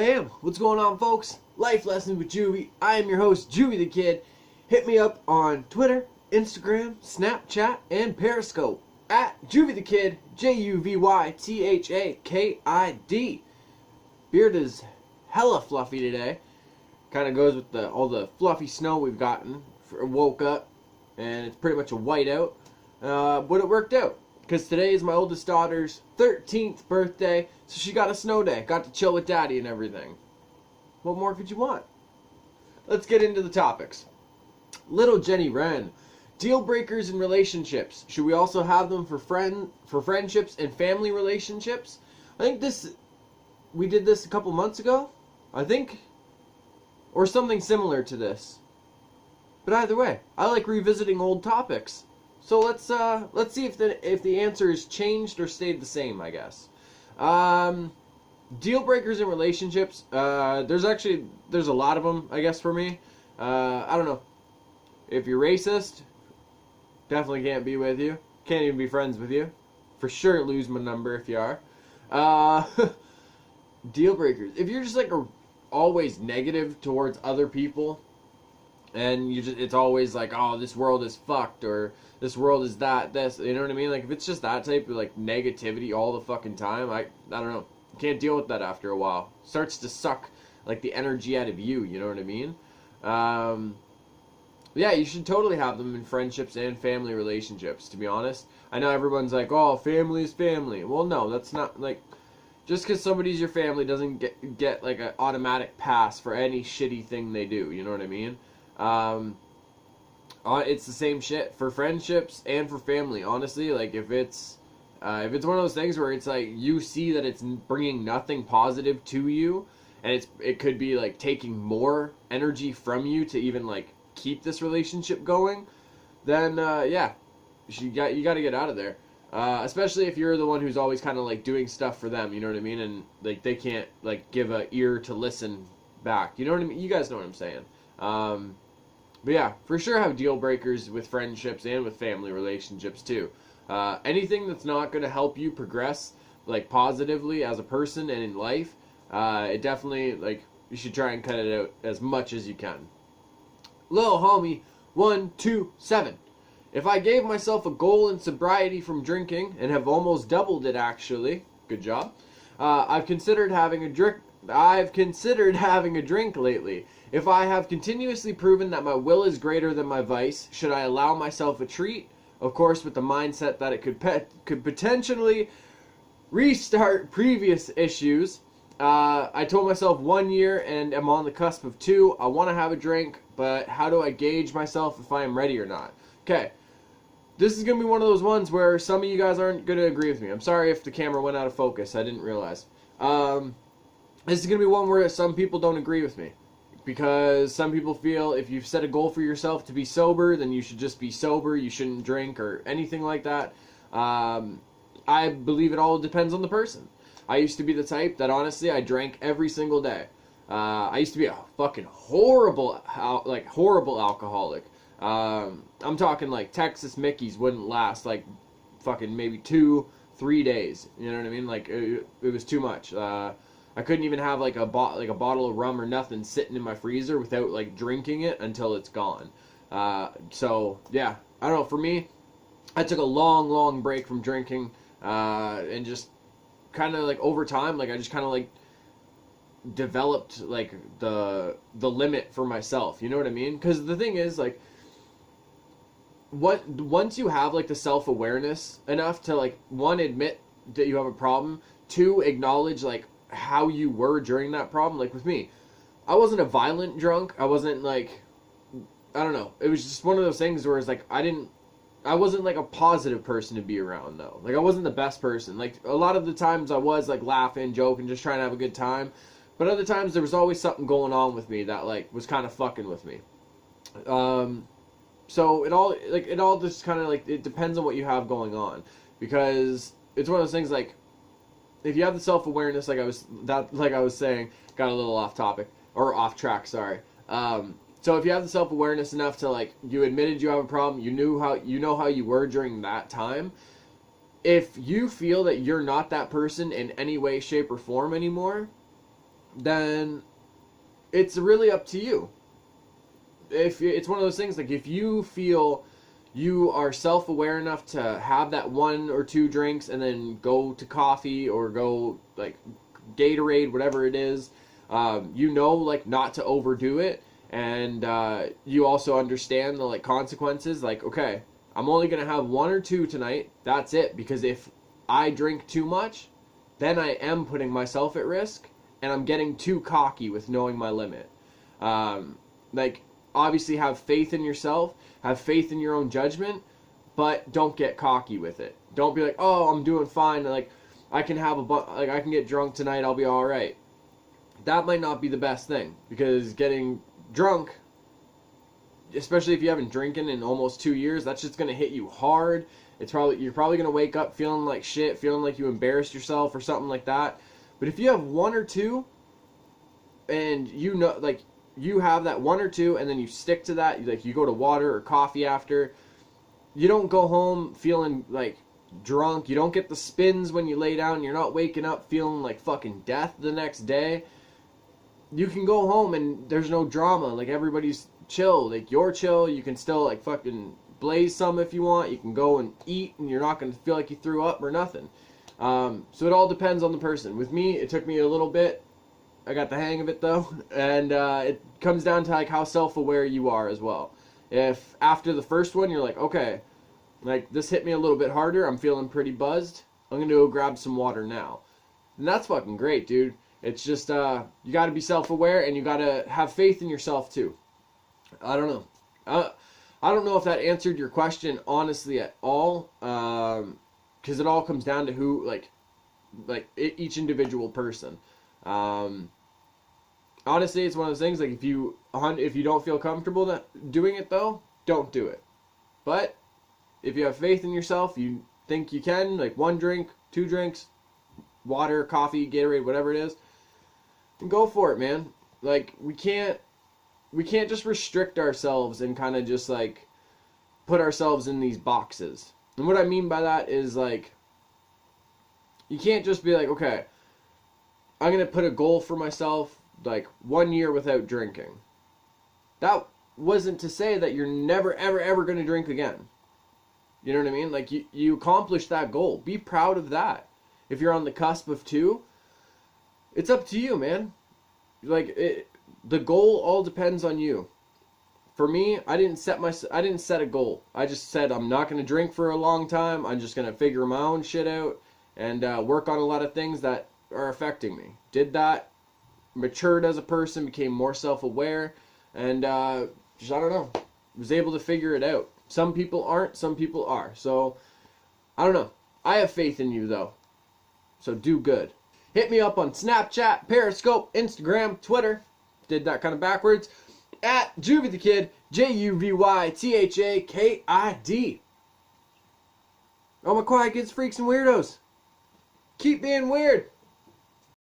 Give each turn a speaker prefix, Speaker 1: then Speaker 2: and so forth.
Speaker 1: Bam! What's going on, folks? Life Lessons with Juvy. I am your host, JuvyThaKid. Hit me up on Twitter, Instagram, Snapchat, and Periscope at JuvyThaKid, JuvyThaKid. Beard is hella fluffy today. Kind of goes with all the fluffy snow we've gotten. Woke up, and it's pretty much a whiteout. But it worked out, because today is my oldest daughter's 13th birthday, so she got a snow day. Got to chill with daddy and everything. What more could you want? Let's get into the topics. Little Jenny Wren. Deal breakers in relationships. Should we also have them for friendships and family relationships? I think we did this a couple months ago, I think, or something similar to this. But either way, I like revisiting old topics. So let's see if the answer has changed or stayed the same, I guess. Deal breakers in relationships. There's a lot of them, I guess, for me. I don't know. If you're racist, definitely can't be with you. Can't even be friends with you. For sure lose my number if you are. Deal breakers. If you're just like always negative towards other people, and it's always like, oh, this world is fucked, or this world is this, you know what I mean? Like, if it's just that type of like negativity all the fucking time, I don't know. Can't deal with that after a while. Starts to suck like the energy out of you, you know what I mean? Yeah, you should totally have them in friendships and family relationships, to be honest. I know everyone's like, oh, family is family. Well, no, that's not, like, just because somebody's your family doesn't get like an automatic pass for any shitty thing they do, you know what I mean? It's the same shit for friendships and for family, honestly. Like, if it's one of those things where it's like you see that it's bringing nothing positive to you, and it could be like taking more energy from you to even like keep this relationship going, then yeah, you got to get out of there. Especially if you're the one who's always kind of like doing stuff for them, you know what I mean, and like they can't like give a ear to listen back. You know what I mean? You guys know what I'm saying. But yeah, for sure have deal breakers with friendships and with family relationships too. Anything that's not going to help you progress like positively as a person and in life, it definitely, like, you should try and cut it out as much as you can. Lil homie 127. If I gave myself a goal in sobriety from drinking, and have almost doubled it actually, good job, I've considered having a drink lately. If I have continuously proven that my will is greater than my vice, should I allow myself a treat? Of course, with the mindset that it could potentially restart previous issues. I told myself 1 year and am on the cusp of 2. I want to have a drink, but how do I gauge myself if I am ready or not? Okay, this is going to be one of those ones where some of you guys aren't going to agree with me. I'm sorry if the camera went out of focus. I didn't realize. This is going to be one where some people don't agree with me. Because some people feel if you've set a goal for yourself to be sober, then you should just be sober. You shouldn't drink or anything like that. I believe it all depends on the person. I used to be the type that, honestly, I drank every single day. I used to be a fucking horrible alcoholic. I'm talking like Texas Mickey's wouldn't last like fucking maybe 2-3 days. You know what I mean? Like it was too much. I couldn't even have like a bottle of rum or nothing sitting in my freezer without like drinking it until it's gone. So yeah, I don't know. For me, I took a long break from drinking, and just kind of like over time, like I just kind of like developed like the limit for myself. You know what I mean? Because the thing is, like, once you have like the self-awareness enough to like, one, admit that you have a problem, two, acknowledge like how you were during that problem. Like with me, I wasn't a violent drunk. I wasn't like, I don't know. It was just one of those things where it's like I wasn't like a positive person to be around though. Like I wasn't the best person. Like a lot of the times I was like laughing, joking, just trying to have a good time. But other times there was always something going on with me that like was kind of fucking with me. So it all just kind of like, it depends on what you have going on, because it's one of those things like, if you have the self-awareness, like I was saying, got a little off topic, or off track, sorry. So if you have the self-awareness enough to like, you admitted you have a problem, you know how you were during that time, if you feel that you're not that person in any way, shape, or form anymore, then it's really up to you. If it's one of those things, like if you feel you are self-aware enough to have that 1 or 2 drinks and then go to coffee or go like Gatorade, whatever it is, like not to overdo it, and you also understand the like consequences. Like, okay, I'm only gonna have 1 or 2 tonight. That's it, because if I drink too much, then I am putting myself at risk, and I'm getting too cocky with knowing my limit. Like, obviously have faith in yourself, have faith in your own judgment, but don't get cocky with it. Don't be like, oh, I'm doing fine, like I can have I can get drunk tonight, I'll be all right. That might not be the best thing, because getting drunk, especially if you haven't drinking in almost 2 years, that's just gonna hit you hard. You're probably gonna wake up feeling like shit, feeling like you embarrassed yourself or something like that. But if you have 1 or 2, and you have that 1 or 2, and then you stick to that, like you go to water or coffee after, you don't go home feeling like drunk, you don't get the spins when you lay down, you're not waking up feeling like fucking death the next day. You can go home and there's no drama, like everybody's chill, like you're chill, you can still like fucking blaze some if you want, you can go and eat and you're not going to feel like you threw up or nothing. So it all depends on the person. With me, it took me a little bit. I got the hang of it though, and it comes down to like how self-aware you are as well. If after the first one you're like, okay, like this hit me a little bit harder, I'm feeling pretty buzzed, I'm gonna go grab some water now, and that's fucking great, dude. It's just you got to be self-aware, and you got to have faith in yourself too. I don't know. I don't know if that answered your question honestly at all, because it all comes down to who each individual person. Honestly, it's one of those things, like if you don't feel comfortable doing it though, don't do it. But if you have faith in yourself, you think you can, like 1 drink, 2 drinks, water, coffee, Gatorade, whatever it is, then go for it, man. Like we can't just restrict ourselves and kind of just like put ourselves in these boxes. And what I mean by that is like you can't just be like, okay, I'm going to put a goal for myself, like 1 year without drinking. That wasn't to say that you're never, ever, ever going to drink again. You know what I mean? Like, you accomplished that goal. Be proud of that. If you're on the cusp of 2, it's up to you, man. Like, the goal all depends on you. For me, I didn't set a goal. I just said I'm not going to drink for a long time. I'm just going to figure my own shit out and work on a lot of things that are affecting me. Did that, matured as a person, became more self-aware, and just, I don't know, was able to figure it out. Some people aren't, some people are. So, I don't know. I have faith in you, though. So do good. Hit me up on Snapchat, Periscope, Instagram, Twitter. Did that kind of backwards. At JuvyThaKid, JuvyThaKid. All my quiet kids, freaks, and weirdos. Keep being weird.